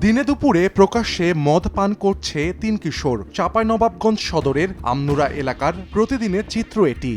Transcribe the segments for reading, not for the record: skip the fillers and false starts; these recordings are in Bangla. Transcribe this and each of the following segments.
দিনে দুপুরে প্রকাশ্যে মদ পান করছে ৩ কিশোর। চাঁপাইনবাবগঞ্জ সদরের আমনুরা এলাকার প্রতিদিনের চিত্র এটি।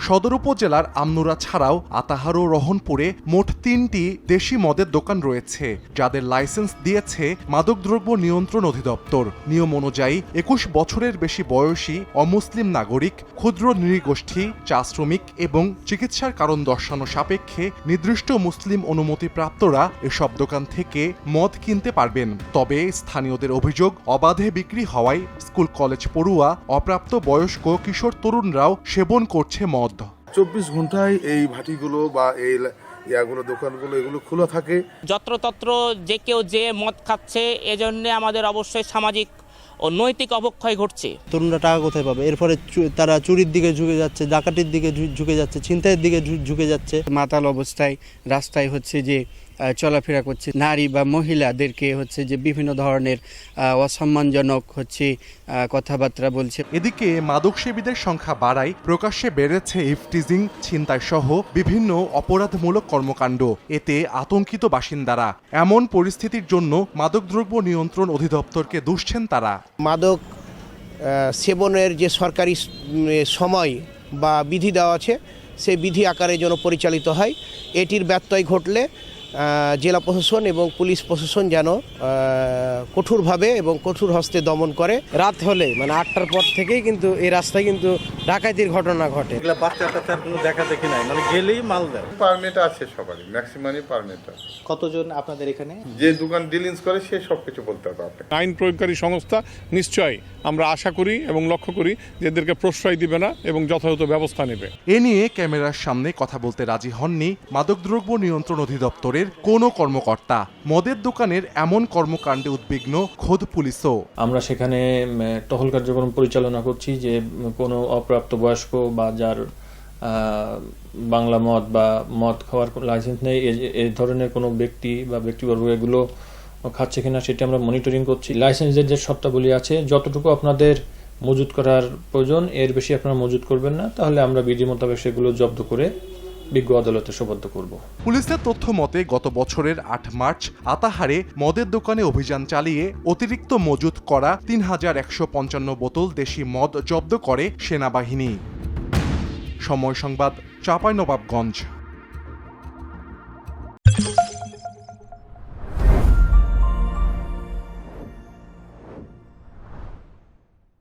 সদর উপজেলার আমনুরা ছাড়াও আতাহার ও রহনপুরে মোট ৩টি দেশি মদের দোকান রয়েছে, যাদের লাইসেন্স দিয়েছে মাদকদ্রব্য নিয়ন্ত্রণ অধিদপ্তর। নিয়ম অনুযায়ী ২১ বছরের বেশি বয়সী অমুসলিম নাগরিক, ক্ষুদ্র নৃগোষ্ঠী, চা শ্রমিক এবং চিকিৎসার কারণ দর্শানো সাপেক্ষে নির্দিষ্ট মুসলিম অনুমতিপ্রাপ্তরা এসব দোকান থেকে মদ কিনতে পারবেন। তবে স্থানীয়দের অভিযোগ, অবাধে বিক্রি হওয়ায় স্কুল কলেজ পড়ুয়া, অপ্রাপ্ত বয়স্ক কিশোর তরুণরাও সেবন করছে মদ। ২৪ ঘন্টায় এই ভাটিগুলো বা এই দোকানগুলো এগুলো খোলা থাকে। যত্রতত্র যে কেউ যে মদ খাচ্ছে, এজন্য আমাদের অবশ্যই সামাজিক ও নৈতিক অবক্ষয় ঘটছে। তরুণরা টাকা কোথায় পাবে? এর ফলে তারা চুরির দিকে ঝুঁকে যাচ্ছে, ডাকাতির দিকে ঝুঁকে যাচ্ছে, ছিনতাইয়ের দিকে ঝুঁকে যাচ্ছে। মাতাল অবস্থায় রাস্তায় যে চলাফেরা করছে, নারী বা মহিলাদেরকে যে বিভিন্ন ধরনের অসম্মানজনক কথাবার্তা বলছে। এদিকে মাদক সেবীদের সংখ্যা বাড়ায় প্রকাশ্যে বেড়েছে ইফটিজিং, ছিনতাই সহ বিভিন্ন অপরাধমূলক কর্মকাণ্ড। এতে আতঙ্কিত বাসিন্দারা। এমন পরিস্থিতির জন্য মাদকদ্রব্য নিয়ন্ত্রণ অধিদপ্তরকে দুষছেন তারা। মাদক সেবনের যে সরকারি সময় বা বিধি দেওয়া আছে, সেই বিধি আকারে যেন পরিচালিত হয়। এটির ব্যত্যয় ঘটলে জেলা প্রশাসন এবং পুলিশ প্রশাসন যেন কঠোরভাবে এবং কঠোর হস্তে দমন করে। রাত হলে মানে ৮টার পর থেকেই কিন্তু এই রাস্তায় কিন্তু ডাকাতির ঘটনা ঘটে। এগুলা বাচ্চা কোনো দেখা দেখি নাই, মানে গেলেই মাল দেয়। পারমিট আছে সবারই, ম্যাক্সিমামই পারমিট আছে। কতজন আপনাদের এখানে? যে দোকান ডিলিংস করে সে সবকিছু বলতে পারবে। আইন প্রয়োগকারী সংস্থা নিশ্চয়ই আমরা আশা করি এবং লক্ষ্য করি যে এদেরকে প্রশ্রয় দিবে না এবং যথাযথ ব্যবস্থা নেবে। এ নিয়ে ক্যামেরার সামনে কথা বলতে রাজি হননি মাদকদ্রব্য নিয়ন্ত্রণ অধিদপ্তরের কোনো কর্মকর্তা। মদের দোকানের এমন কর্মকাণ্ডে উদ্বিগ্ন খোদ পুলিশও। আমরা সেখানে টহল কার্যক্রম পরিচালনা করছি যে কোনো অপ্রাপ্ত বয়স্ক বা যার বাংলা মদ বা মদ খাওয়ার লাইসেন্স নেই, এই ধরনের কোনো ব্যক্তি বা ব্যক্তিবর্গ এগুলো খাচ্ছে কিনা সেটা আমরা মনিটরিং করছি। লাইসেন্সের যে শর্তাবলী আছে, যতটুকু আপনাদের মজুত করার প্রয়োজন এর বেশি আপনারা মজুত করবেন না, তাহলে আমরা বিধি মোতাবেক সেগুলো জব্দ করে বিজ্ঞ আদালতে সোপর্দ করব। পুলিশের তথ্য মতে গত বছরের ৮ মার্চ আতাহারে মদের দোকানে অভিযান চালিয়ে অতিরিক্ত মজুত করা ৩,১৫৫ বোতল দেশি মদ জব্দ করে সেনাবাহিনী। সময় সংবাদ, চাঁপাইনবাবগঞ্জ।